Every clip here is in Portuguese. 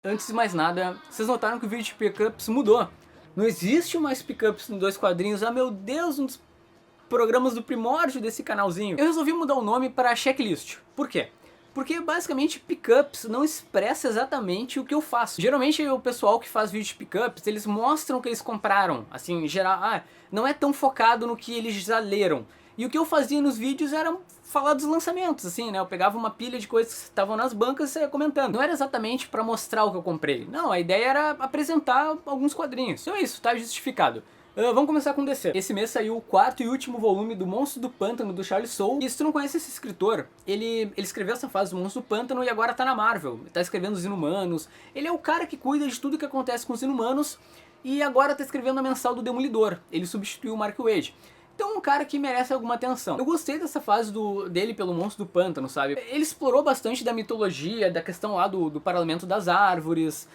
Antes de mais nada, vocês notaram que o vídeo de pickups mudou. Não existe mais pickups no Dois Quadrinhos. Ah, meu Deus, um dos programas do primórdio desse canalzinho. Eu resolvi mudar o nome para checklist. Por quê? Porque basicamente pickups não expressa exatamente o que eu faço. Geralmente o pessoal que faz vídeo de pickups, eles mostram o que eles compraram. Assim, em geral, não é tão focado no que eles já leram. E o que eu fazia nos vídeos era falar dos lançamentos, assim, né? Eu pegava uma pilha de coisas que estavam nas bancas e saia comentando. Não era exatamente pra mostrar o que eu comprei. Não, a ideia era apresentar alguns quadrinhos. Então é isso, tá justificado. Vamos começar com DC. Esse mês saiu o quarto e último volume do Monstro do Pântano, do Charles Soule. E se tu não conhece esse escritor, ele escreveu essa fase do Monstro do Pântano e agora tá na Marvel. Tá escrevendo os Inumanos. Ele é o cara que cuida de tudo que acontece com os Inumanos e agora tá escrevendo a mensal do Demolidor. Ele substituiu o Mark Waid. Então é um cara que merece alguma atenção. Eu gostei dessa fase dele pelo Monstro do Pântano, sabe? Ele explorou bastante da mitologia, da questão lá do parlamento das árvores,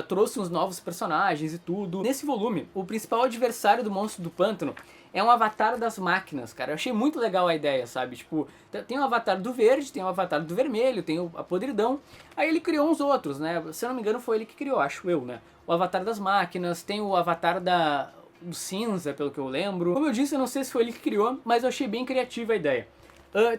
trouxe uns novos personagens e tudo. Nesse volume, o principal adversário do Monstro do Pântano é um avatar das máquinas, cara. Eu achei muito legal a ideia, sabe? Tipo, tem o avatar do verde, tem o avatar do vermelho, tem a podridão. Aí ele criou uns outros, né? Se eu não me engano foi ele que criou, acho eu, né? O avatar das máquinas, tem o avatar do cinza, pelo que eu lembro. Como eu disse, eu não sei se foi ele que criou, mas eu achei bem criativa a ideia.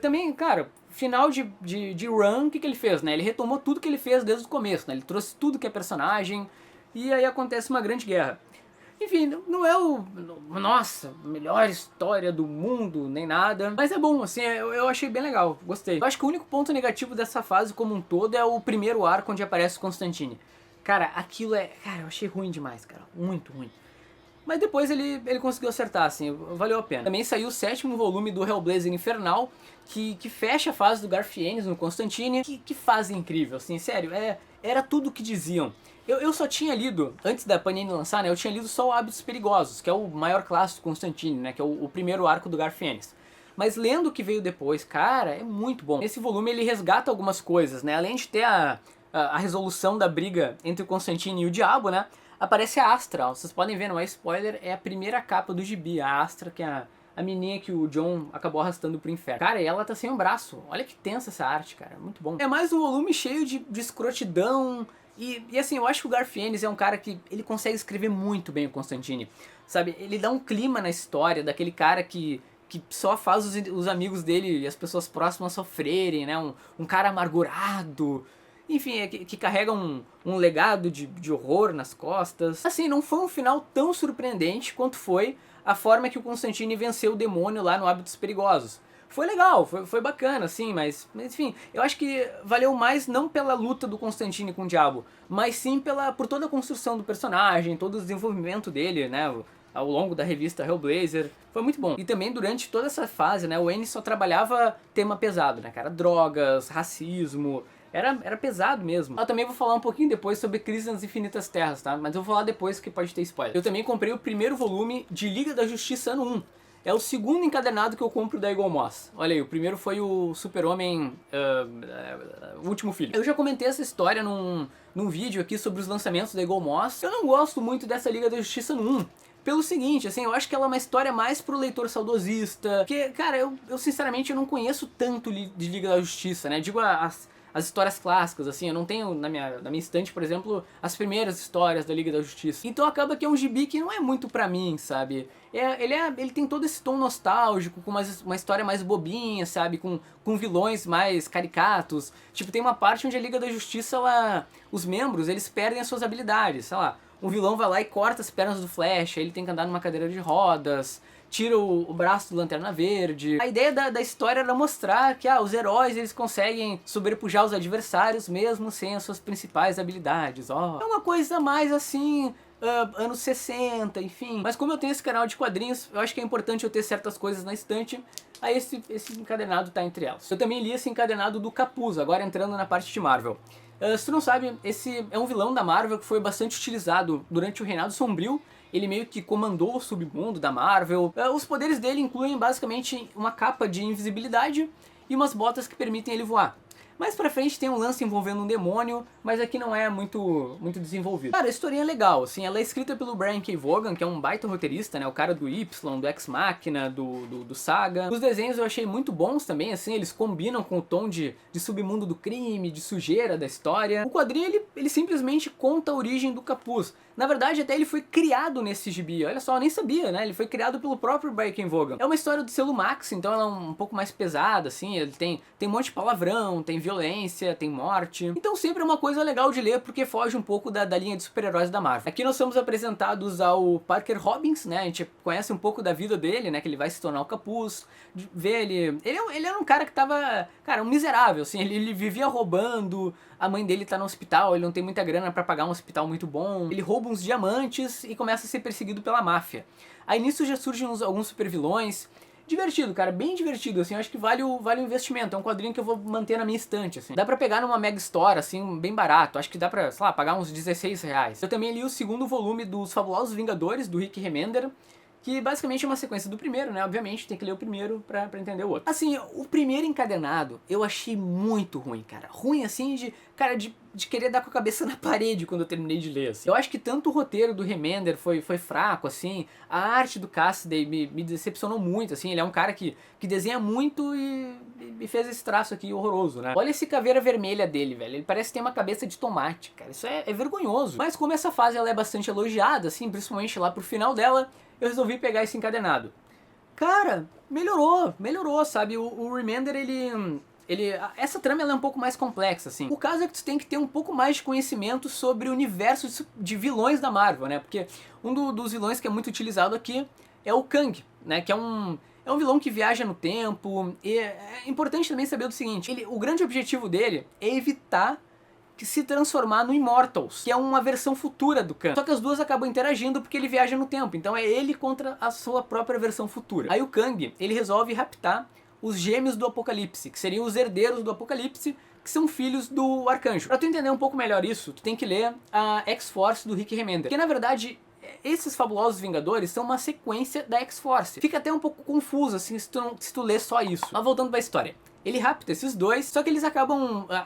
Também, cara, final de run, o que ele fez, né? Ele retomou tudo que ele fez desde o começo, né? Ele trouxe tudo que é personagem, e aí acontece uma grande guerra. Enfim, não é nossa, melhor história do mundo, nem nada. Mas é bom, assim, eu achei bem legal, gostei. Eu acho que o único ponto negativo dessa fase como um todo é o primeiro arco onde aparece o Constantine. Cara, aquilo cara, eu achei ruim demais, cara, muito ruim. Mas depois ele conseguiu acertar, assim, valeu a pena. Também saiu o sétimo volume do Hellblazer Infernal, que fecha a fase do Garfienes no Constantine. Que fase incrível, assim, sério, era tudo o que diziam. Eu só tinha lido, antes da Panini lançar, né, eu tinha lido só o Hábitos Perigosos, que é o maior clássico do Constantine, né, que é o primeiro arco do Garfienes. Mas lendo o que veio depois, cara, é muito bom. Esse volume ele resgata algumas coisas, né, além de ter a resolução da briga entre o Constantine e o Diabo, né, aparece a Astra. Vocês podem ver, não é spoiler, é a primeira capa do gibi, a Astra, que é a menininha que o John acabou arrastando pro inferno. Cara, e ela tá sem um braço. Olha que tensa essa arte, cara. Muito bom. É mais um volume cheio de escrotidão. E assim, eu acho que o Garfienes é um cara que ele consegue escrever muito bem o Constantine. Sabe, ele dá um clima na história daquele cara que só faz os amigos dele e as pessoas próximas sofrerem, né? Um cara amargurado. Enfim, que carrega um legado de horror nas costas. Assim, não foi um final tão surpreendente quanto foi a forma que o Constantine venceu o demônio lá no Hábitos Perigosos. Foi legal, foi bacana, assim, mas enfim, eu acho que valeu mais não pela luta do Constantine com o Diabo, mas sim por toda a construção do personagem, todo o desenvolvimento dele, né, ao longo da revista Hellblazer. Foi muito bom. E também durante toda essa fase, né, o Ennis só trabalhava tema pesado, né, cara, drogas, racismo. Era pesado mesmo. Eu também vou falar um pouquinho depois sobre Crise nas Infinitas Terras, tá? Mas eu vou falar depois que pode ter spoiler. Eu também comprei o primeiro volume de Liga da Justiça ano 1. É o segundo encadernado que eu compro da Eagle Moss. Olha aí, o primeiro foi o Super-Homem, o Último Filho. Eu já comentei essa história num vídeo aqui sobre os lançamentos da Eagle Moss. Eu não gosto muito dessa Liga da Justiça no 1. Pelo seguinte, assim, eu acho que ela é uma história mais pro leitor saudosista. Porque, cara, eu sinceramente eu não conheço tanto de Liga da Justiça, né? Digo as histórias clássicas, assim, eu não tenho na minha estante, por exemplo, as primeiras histórias da Liga da Justiça. Então acaba que é um gibi que não é muito pra mim, sabe? Ele tem todo esse tom nostálgico, com uma história mais bobinha, sabe? Com vilões mais caricatos. Tipo, tem uma parte onde a Liga da Justiça, os membros, eles perdem as suas habilidades, sei lá. Um vilão vai lá e corta as pernas do Flash, aí ele tem que andar numa cadeira de rodas, tira o braço do Lanterna Verde. A ideia da história era mostrar que os heróis eles conseguem sobrepujar os adversários mesmo sem as suas principais habilidades. É uma coisa mais assim, anos 60, enfim. Mas como eu tenho esse canal de quadrinhos, eu acho que é importante eu ter certas coisas na estante. Aí esse encadenado tá entre elas. Eu também li esse encadenado do Capuz, agora entrando na parte de Marvel. Se tu não sabe, esse é um vilão da Marvel que foi bastante utilizado durante o Reinado Sombrio. Ele meio que comandou o submundo da Marvel. Os poderes dele incluem basicamente uma capa de invisibilidade e umas botas que permitem ele voar. Mais pra frente tem um lance envolvendo um demônio, mas aqui não é muito desenvolvido. Cara, a historinha é legal, assim, ela é escrita pelo Brian K. Vaughan, que é um baita roteirista, né, o cara do Y, do Ex Machina, do Saga. Os desenhos eu achei muito bons também, assim, eles combinam com o tom de submundo do crime, de sujeira da história. O quadrinho, ele simplesmente conta a origem do Capuz. Na verdade, até ele foi criado nesse gibi, olha só, eu nem sabia, né, ele foi criado pelo próprio Brian K. Vaughan. É uma história do selo Max, então ela é um pouco mais pesada, assim, ele tem um monte de palavrão, tem violência, tem morte. Então sempre é uma coisa legal de ler, porque foge um pouco da linha de super-heróis da Marvel. Aqui nós somos apresentados ao Parker Hobbins, né, a gente conhece um pouco da vida dele, né, que ele vai se tornar o Capuz, vê ele era um cara que tava, cara, um miserável, assim, ele vivia roubando, a mãe dele tá no hospital, ele não tem muita grana pra pagar um hospital muito bom, ele rouba uns diamantes e começa a ser perseguido pela máfia. Aí nisso já surgem alguns super vilões. Divertido, cara, bem divertido, assim, eu acho que vale o investimento, é um quadrinho que eu vou manter na minha estante, assim. Dá pra pegar numa Mega Store, assim, bem barato, acho que dá pra, sei lá, pagar uns 16 reais. Eu também li o segundo volume dos Fabulosos Vingadores, do Rick Remender, que basicamente é uma sequência do primeiro, né, obviamente tem que ler o primeiro pra entender o outro. Assim, o primeiro encadenado eu achei muito ruim, cara, ruim assim de querer dar com a cabeça na parede quando eu terminei de ler, assim. Eu acho que tanto o roteiro do Remender foi fraco, assim, a arte do Cassaday me decepcionou muito, assim, ele é um cara que desenha muito e fez esse traço aqui horroroso, né. Olha esse caveira vermelha dele, velho, ele parece ter uma cabeça de tomate, cara, isso é vergonhoso. Mas como essa fase ela é bastante elogiada, assim, principalmente lá pro final dela, eu resolvi pegar esse encadenado. Cara, melhorou, sabe? O Remender, essa trama ela é um pouco mais complexa, assim. O caso é que tu tem que ter um pouco mais de conhecimento sobre o universo de vilões da Marvel, né? Porque um dos vilões que é muito utilizado aqui é o Kang, né? Que é um vilão que viaja no tempo. E é importante também saber do seguinte, o grande objetivo dele é evitar que se transformar no Immortals, que é uma versão futura do Kang. Só que as duas acabam interagindo porque ele viaja no tempo, então é ele contra a sua própria versão futura. Aí o Kang, ele resolve raptar os gêmeos do Apocalipse, que seriam os herdeiros do Apocalipse, que são filhos do Arcanjo. Pra tu entender um pouco melhor isso, tu tem que ler a X-Force do Rick Remender, porque na verdade esses Fabulosos Vingadores são uma sequência da X-Force. Fica até um pouco confuso assim se tu ler só isso. Mas voltando pra história. Ele rapta esses dois, só que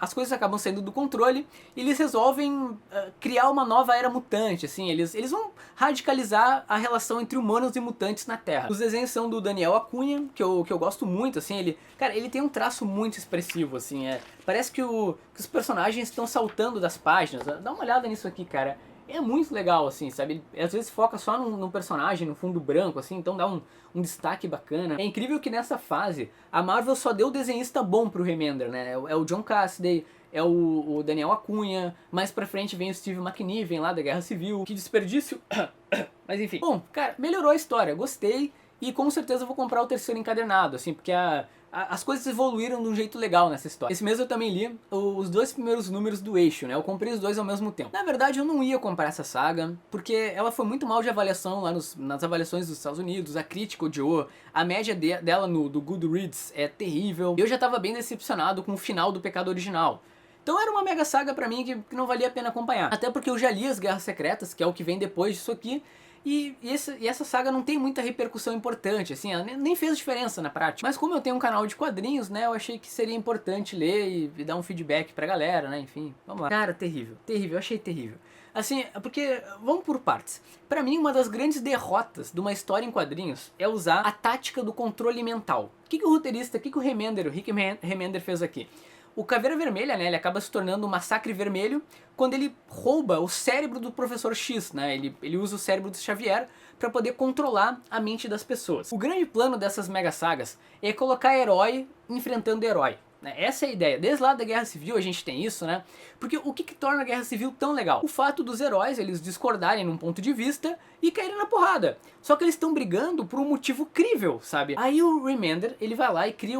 as coisas acabam saindo do controle e eles resolvem criar uma nova era mutante, assim, eles vão radicalizar a relação entre humanos e mutantes na Terra. Os desenhos são do Daniel Acunha, que eu gosto muito, assim, ele tem um traço muito expressivo, assim, parece que os personagens estão saltando das páginas. Dá uma olhada nisso aqui, cara. É muito legal, assim, sabe? Ele, às vezes foca só num personagem, no fundo branco, assim, então dá um destaque bacana. É incrível que nessa fase, a Marvel só deu desenhista bom pro Remender, né? É o John Cassaday, é o Daniel Acunha, mais pra frente vem o Steve McNiven lá da Guerra Civil. Que desperdício! Mas enfim. Bom, cara, melhorou a história, gostei. E com certeza eu vou comprar o terceiro encadernado, assim, porque as coisas evoluíram de um jeito legal nessa história. Esse mês eu também li os dois primeiros números do Eixo, né? Eu comprei os dois ao mesmo tempo. Na verdade, eu não ia comprar essa saga, porque ela foi muito mal de avaliação lá nas avaliações dos Estados Unidos, a crítica odiou, a média dela do Goodreads é terrível. Eu já tava bem decepcionado com o final do Pecado Original. Então era uma mega saga pra mim que não valia a pena acompanhar. Até porque eu já li as Guerras Secretas, que é o que vem depois disso aqui, e essa saga não tem muita repercussão importante, assim, ela nem fez diferença na prática. Mas como eu tenho um canal de quadrinhos, né, eu achei que seria importante ler e dar um feedback pra galera, né, enfim, vamos lá. Cara, terrível, eu achei terrível. Assim, porque, vamos por partes. Pra mim, uma das grandes derrotas de uma história em quadrinhos é usar a tática do controle mental. O que o roteirista, o que o Rick Remender fez aqui? O Caveira Vermelha, né, ele acaba se tornando um Massacre Vermelho quando ele rouba o cérebro do Professor X, né, ele usa o cérebro do Xavier para poder controlar a mente das pessoas. O grande plano dessas mega sagas é colocar herói enfrentando herói. Essa é a ideia. Desde lá da Guerra Civil a gente tem isso, né? Porque o que torna a Guerra Civil tão legal? O fato dos heróis, eles discordarem num ponto de vista e caírem na porrada. Só que eles estão brigando por um motivo crível, sabe? Aí o Remender, ele vai lá e cria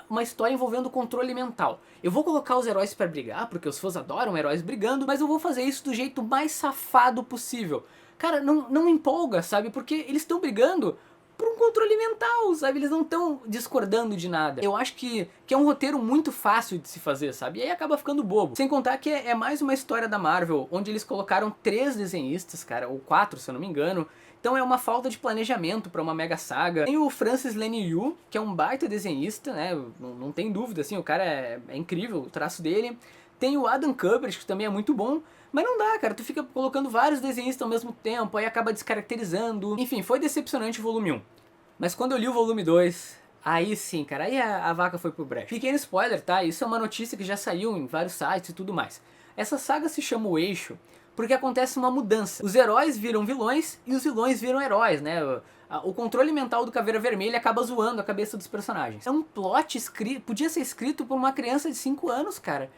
uma história envolvendo controle mental. Eu vou colocar os heróis pra brigar, porque os fãs adoram heróis brigando, mas eu vou fazer isso do jeito mais safado possível. Cara, não me empolga, sabe? Porque eles estão brigando por um controle mental, sabe? Eles não estão discordando de nada. Eu acho que é um roteiro muito fácil de se fazer, sabe? E aí acaba ficando bobo. Sem contar que é mais uma história da Marvel, onde eles colocaram 3 desenhistas, cara, ou 4, se eu não me engano. Então é uma falta de planejamento pra uma mega saga. Tem o Francis Lin Yu, que é um baita desenhista, né? Não tem dúvida, assim, o cara é incrível, o traço dele. Tem o Adam Kubert, que também é muito bom. Mas não dá, cara, tu fica colocando vários desenhistas ao mesmo tempo, aí acaba descaracterizando. Enfim, foi decepcionante o volume 1. Mas quando eu li o volume 2, aí sim, cara, aí a vaca foi pro brejo. Pequeno spoiler, tá? Isso é uma notícia que já saiu em vários sites e tudo mais. Essa saga se chama O Eixo porque acontece uma mudança. Os heróis viram vilões e os vilões viram heróis, né? O controle mental do Caveira Vermelha acaba zoando a cabeça dos personagens. É um plot escrito, podia ser escrito por uma criança de 5 anos, cara.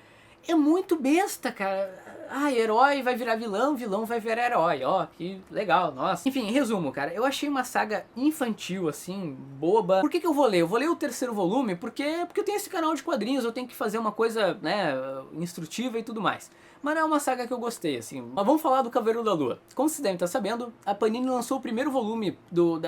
É muito besta, cara. Ah, herói vai virar vilão, vilão vai virar herói. Ó, que legal, nossa. Enfim, em resumo, cara, eu achei uma saga infantil, assim, boba. Por que eu vou ler? Eu vou ler o 3º volume porque eu tenho esse canal de quadrinhos, eu tenho que fazer uma coisa, né, instrutiva e tudo mais. Mas não é uma saga que eu gostei, assim. Mas vamos falar do Cavaleiro da Lua. Como vocês devem estar sabendo, a Panini lançou o primeiro volume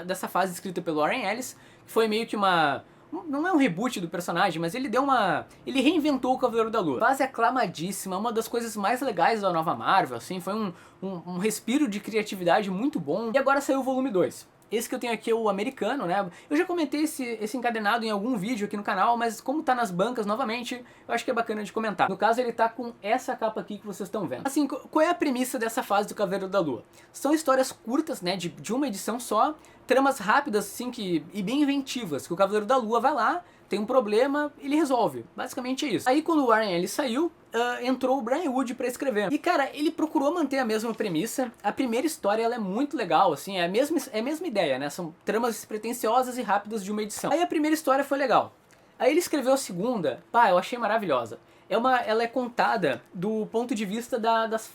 dessa fase escrita pelo Warren Ellis, que foi meio que uma... Não é um reboot do personagem, mas ele deu uma... Ele reinventou o Cavaleiro da Lua. Fase aclamadíssima, uma das coisas mais legais da nova Marvel, assim. Foi um respiro de criatividade muito bom. E agora saiu o volume 2. Esse que eu tenho aqui é o americano, né? Eu já comentei esse encadernado em algum vídeo aqui no canal, mas como tá nas bancas novamente, eu acho que é bacana de comentar. No caso, ele tá com essa capa aqui que vocês estão vendo. Assim, qual é a premissa dessa fase do Cavaleiro da Lua? São histórias curtas, né? De uma edição só, tramas rápidas, assim, e bem inventivas, que o Cavaleiro da Lua vai lá, tem um problema, ele resolve. Basicamente é isso. Aí quando o Warren Ellis saiu, entrou o Brian Wood pra escrever. E cara, ele procurou manter a mesma premissa. A primeira história ela é muito legal, assim, é a mesma ideia, né? São tramas despretensiosas e rápidas de uma edição. Aí a primeira história foi legal. Aí ele escreveu a segunda, pá, eu achei maravilhosa. Ela é contada do ponto de vista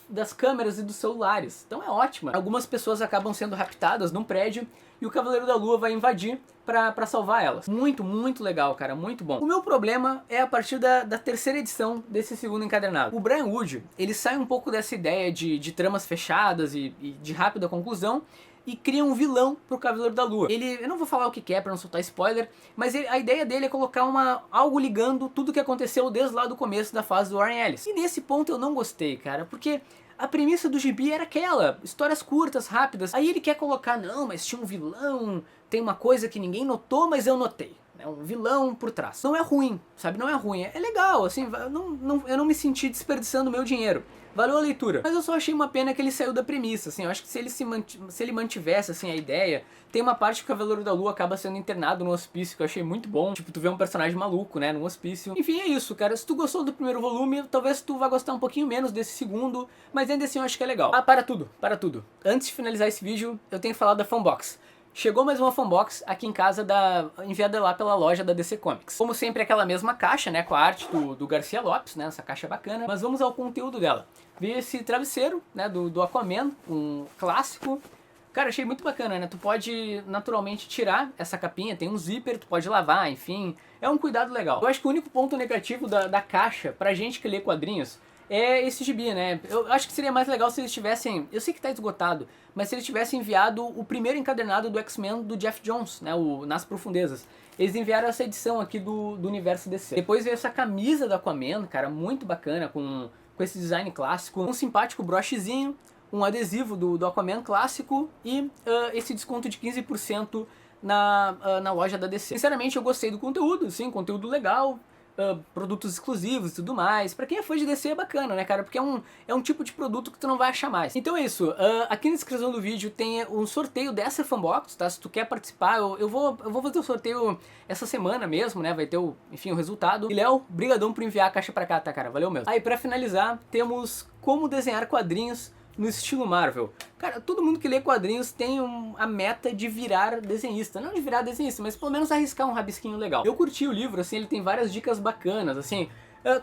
das câmeras e dos celulares. Então é ótima. Algumas pessoas acabam sendo raptadas num prédio e o Cavaleiro da Lua vai invadir pra salvar elas. Muito, muito legal, cara, muito bom. O meu problema é a partir da 3ª edição desse segundo encadernado. O Brian Wood, ele sai um pouco dessa ideia de tramas fechadas e de rápida conclusão e cria um vilão pro Cavaleiro da Lua. Eu não vou falar o que é pra não soltar spoiler, mas a ideia dele é colocar algo ligando tudo que aconteceu desde lá do começo da fase do Warren Ellis. E nesse ponto eu não gostei, cara, porque a premissa do gibi era aquela, histórias curtas, rápidas. Aí ele quer colocar, não, mas tinha um vilão, tem uma coisa que ninguém notou, mas eu notei. É um vilão por trás. Não é ruim, sabe? Não é ruim. É legal, assim, eu não me senti desperdiçando meu dinheiro. Valeu a leitura. Mas eu só achei uma pena que ele saiu da premissa, assim. Eu acho que se ele mantivesse, assim, a ideia... Tem uma parte que o Cavaleiro da Lua acaba sendo internado no hospício, que eu achei muito bom. Tipo, tu vê um personagem maluco, né, no hospício. Enfim, é isso, cara. Se tu gostou do primeiro volume, talvez tu vá gostar um pouquinho menos desse segundo. Mas ainda assim eu acho que é legal. Ah, para tudo. Antes de finalizar esse vídeo, eu tenho que falar da Fanbox. Chegou mais uma fanbox aqui em casa, enviada lá pela loja da DC Comics. Como sempre, aquela mesma caixa, né, com a arte do Garcia Lopes, né, essa caixa é bacana. Mas vamos ao conteúdo dela. Vi esse travesseiro, né, do Aquaman, um clássico. Cara, achei muito bacana, né, tu pode naturalmente tirar essa capinha, tem um zíper, tu pode lavar, enfim. É um cuidado legal. Eu acho que o único ponto negativo da caixa, pra gente que lê quadrinhos, é esse gibi, né? Eu acho que seria mais legal se eles tivessem... Eu sei que tá esgotado, mas se eles tivessem enviado o primeiro encadernado do X-Men do Jeff Jones, né? O Nas Profundezas. Eles enviaram essa edição aqui do universo DC. Depois veio essa camisa do Aquaman, cara, muito bacana, com esse design clássico. Um simpático brochezinho, um adesivo do Aquaman clássico e esse desconto de 15% na loja da DC. Sinceramente, eu gostei do conteúdo, sim, conteúdo legal. Produtos exclusivos e tudo mais. Pra quem é fã de DC é bacana, né, cara? Porque é um tipo de produto que tu não vai achar mais. Então é isso. Aqui na descrição do vídeo tem um sorteio dessa Fanbox, tá? Se tu quer participar, eu vou fazer o sorteio essa semana mesmo, né? Vai ter enfim, o resultado. E Léo, brigadão por enviar a caixa pra cá, tá, cara? Valeu mesmo. Aí, pra finalizar, temos como desenhar quadrinhos no estilo Marvel. Cara, todo mundo que lê quadrinhos tem a meta de virar desenhista. Não de virar desenhista, mas pelo menos arriscar um rabisquinho legal. Eu curti o livro, assim, ele tem várias dicas bacanas, assim.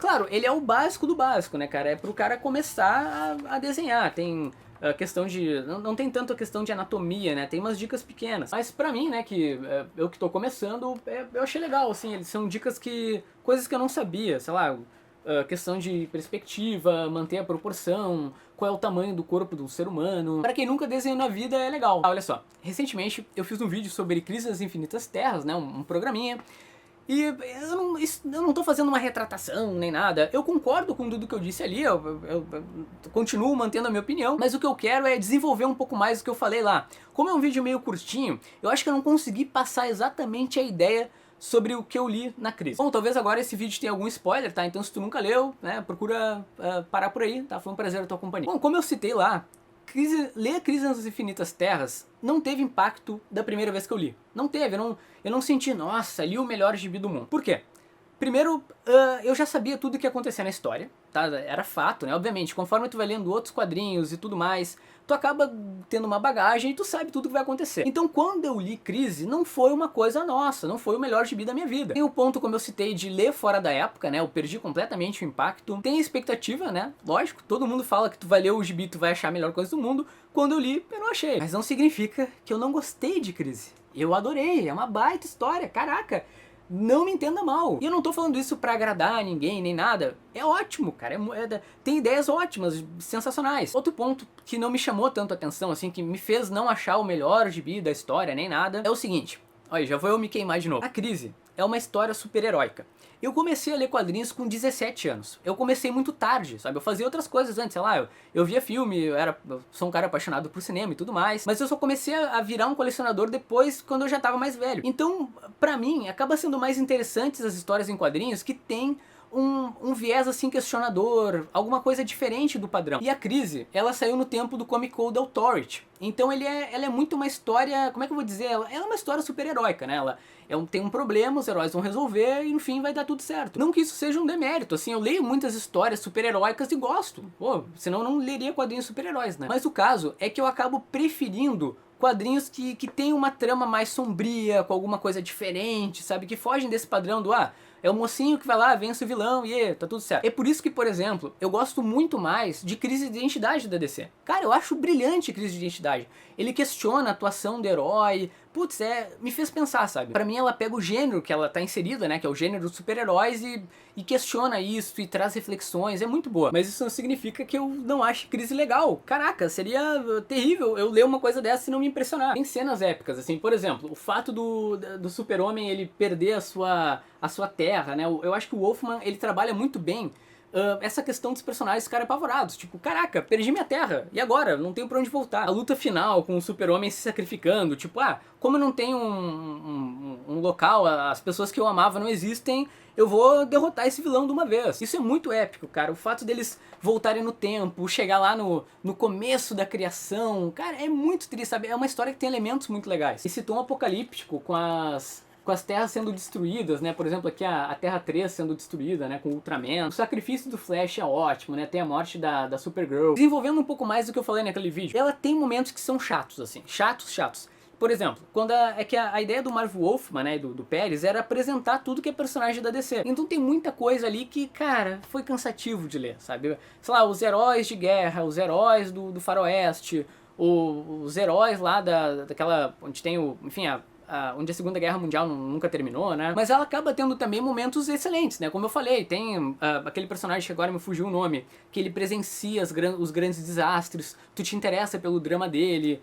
Claro, ele é o básico do básico, né, cara? É pro cara começar a desenhar. Tem a questão de... Não tem tanto a questão de anatomia, né? Tem umas dicas pequenas. Mas pra mim, né, que eu que tô começando, eu achei legal, assim. Eles são dicas coisas que eu não sabia, sei lá... questão de perspectiva, manter a proporção, qual é o tamanho do corpo do ser humano. Pra quem nunca desenhou na vida, é legal. Olha só, recentemente eu fiz um vídeo sobre Crise das Infinitas Terras, né, um programinha. E eu não tô fazendo uma retratação nem nada, eu concordo com tudo que eu disse ali, eu continuo mantendo a minha opinião, mas o que eu quero é desenvolver um pouco mais do que eu falei lá. Como é um vídeo meio curtinho, eu acho que eu não consegui passar exatamente a ideia sobre o que eu li na Crise. Bom, talvez agora esse vídeo tenha algum spoiler, tá? Então se tu nunca leu, né, procura parar por aí, tá? Foi um prazer a tua companhia. Bom, como eu citei lá, ler Crise nas Infinitas Terras não teve impacto da primeira vez que eu li. Não teve, eu não senti, nossa, li o melhor gibi do mundo. Por quê? Primeiro, eu já sabia tudo o que ia acontecer na história, tá? Era fato, né? Obviamente, conforme tu vai lendo outros quadrinhos e tudo mais, tu acaba tendo uma bagagem e tu sabe tudo o que vai acontecer. Então, quando eu li Crise, não foi uma coisa nossa, não foi o melhor gibi da minha vida. Tem o ponto, como eu citei, de ler fora da época, né? Eu perdi completamente o impacto. Tem a expectativa, né? Lógico, todo mundo fala que tu vai ler o gibi, tu vai achar a melhor coisa do mundo. Quando eu li, eu não achei. Mas não significa que eu não gostei de Crise. Eu adorei, é uma baita história, caraca. Não me entenda mal. E eu não tô falando isso pra agradar ninguém, nem nada. É ótimo, cara. Tem ideias ótimas, sensacionais. Outro ponto que não me chamou tanto a atenção, assim, que me fez não achar o melhor gibi da história, nem nada, é o seguinte. Olha, já vou eu me queimar de novo. A Crise é uma história super-heróica. Eu comecei a ler quadrinhos com 17 anos. Eu comecei muito tarde, sabe? Eu fazia outras coisas antes, sei lá, eu via filme, eu sou um cara apaixonado por cinema e tudo mais. Mas eu só comecei a virar um colecionador depois, quando eu já tava mais velho. Então, pra mim, acaba sendo mais interessantes as histórias em quadrinhos que tem um viés assim questionador, alguma coisa diferente do padrão. E a Crise, ela saiu no tempo do Comic Code Authority. Então ela é muito uma história, como é que eu vou dizer? Ela é uma história super-heróica, né? Ela tem um problema, os heróis vão resolver e no fim vai dar tudo certo. Não que isso seja um demérito, assim, eu leio muitas histórias super-heróicas e gosto. Pô, senão eu não leria quadrinhos super-heróis, né? Mas o caso é que eu acabo preferindo quadrinhos que tem uma trama mais sombria, com alguma coisa diferente, sabe? Que fogem desse padrão do, é o mocinho que vai lá, vence o vilão e tá tudo certo. É por isso que, por exemplo, eu gosto muito mais de Crise de Identidade da DC. Cara, eu acho brilhante Crise de Identidade. Ele questiona a atuação do herói. Putz, me fez pensar, sabe? Pra mim ela pega o gênero que ela tá inserida, né? Que é o gênero dos super-heróis e questiona isso e traz reflexões. É muito boa. Mas isso não significa que eu não ache Crise legal. Caraca, seria terrível eu ler uma coisa dessa e não me impressionar. Tem cenas épicas, assim. Por exemplo, o fato do Super-Homem ele perder a sua terra, né? Eu acho que o Wolfman, ele trabalha muito bem essa questão dos personagens ficarem apavorados. Tipo, caraca, perdi minha terra, e agora? Não tenho pra onde voltar. A luta final com o Super-Homem se sacrificando, tipo, como eu não tenho um local, as pessoas que eu amava não existem, eu vou derrotar esse vilão de uma vez. Isso é muito épico, cara. O fato deles voltarem no tempo, chegar lá no começo da criação, cara, é muito triste, sabe? É uma história que tem elementos muito legais. Esse tom apocalíptico com as terras sendo destruídas, né? Por exemplo, aqui a Terra 3 sendo destruída, né? Com o Ultraman. O sacrifício do Flash é ótimo, né? Tem a morte da Supergirl. Desenvolvendo um pouco mais do que eu falei naquele vídeo, ela tem momentos que são chatos, assim. Chatos. Por exemplo, quando a ideia do Marv Wolfman, né, do Pérez, era apresentar tudo que é personagem da DC. Então tem muita coisa ali que, cara, foi cansativo de ler, sabe? Sei lá, os heróis de guerra, os heróis do faroeste, os heróis lá daquela, onde tem enfim, onde a Segunda Guerra Mundial nunca terminou, né? Mas ela acaba tendo também momentos excelentes, né? Como eu falei, tem aquele personagem que agora me fugiu o nome, que ele presencia os grandes desastres, tu te interessa pelo drama dele.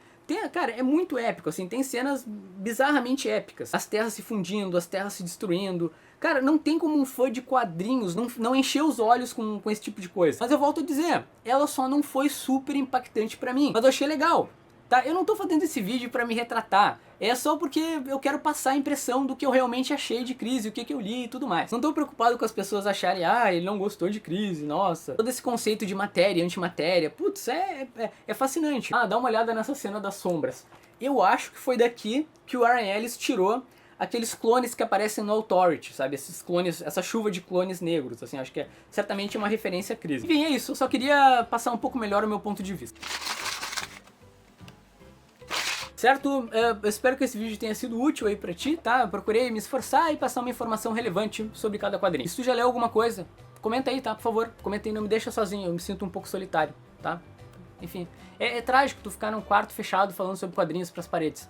Cara, é muito épico, assim, tem cenas bizarramente épicas. As terras se fundindo, as terras se destruindo. Cara, não tem como um fã de quadrinhos não encher os olhos com esse tipo de coisa. Mas eu volto a dizer, ela só não foi super impactante pra mim. Mas eu achei legal. Tá? Eu não tô fazendo esse vídeo pra me retratar, é só porque eu quero passar a impressão do que eu realmente achei de Crise, o que eu li e tudo mais. Não tô preocupado com as pessoas acharem, ele não gostou de Crise, nossa. Todo esse conceito de matéria e antimatéria, putz, é fascinante. Dá uma olhada nessa cena das sombras. Eu acho que foi daqui que o Warren Ellis tirou aqueles clones que aparecem no Authority, sabe? Esses clones, essa chuva de clones negros, assim, acho que é certamente uma referência à Crise. Enfim, é isso, eu só queria passar um pouco melhor o meu ponto de vista. Certo? Eu espero que esse vídeo tenha sido útil aí pra ti, tá? Eu procurei me esforçar e passar uma informação relevante sobre cada quadrinho. Se tu já leu alguma coisa, comenta aí, tá? Por favor, comenta aí, não me deixa sozinho, eu me sinto um pouco solitário, tá? Enfim, é trágico tu ficar num quarto fechado falando sobre quadrinhos pras paredes.